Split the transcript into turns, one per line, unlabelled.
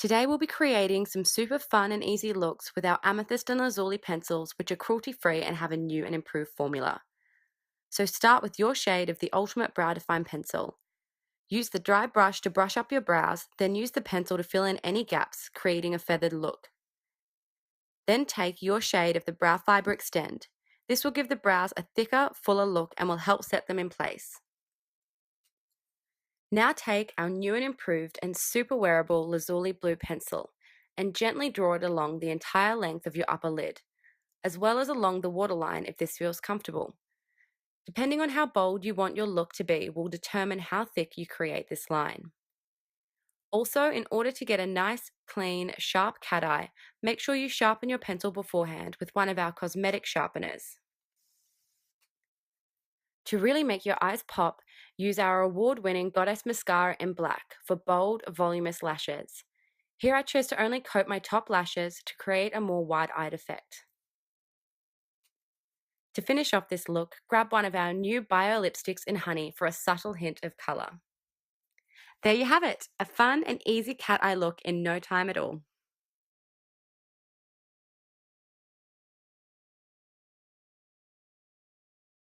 Today we'll be creating some super fun and easy looks with our amethyst and lazuli pencils, which are cruelty-free and have a new and improved formula. So start with your shade of the Ultimate Brow Define Pencil. Use the dry brush to brush up your brows, then use the pencil to fill in any gaps, creating a feathered look. Then take your shade of the Brow Fiber Extend. This will give the brows a thicker, fuller look and will help set them in place. Now take our new and improved and super wearable Lazuli Blue Pencil and gently draw it along the entire length of your upper lid, as well as along the waterline if this feels comfortable. Depending on how bold you want your look to be will determine how thick you create this line. Also, in order to get a nice, clean, sharp cat eye, make sure you sharpen your pencil beforehand with one of our cosmetic sharpeners. To really make your eyes pop, use our award-winning Goddess Mascara in black for bold, voluminous lashes. Here I chose to only coat my top lashes to create a more wide-eyed effect. To finish off this look, grab one of our new Bio lipsticks in honey for a subtle hint of colour. There you have it, a fun and easy cat eye look in no time at all.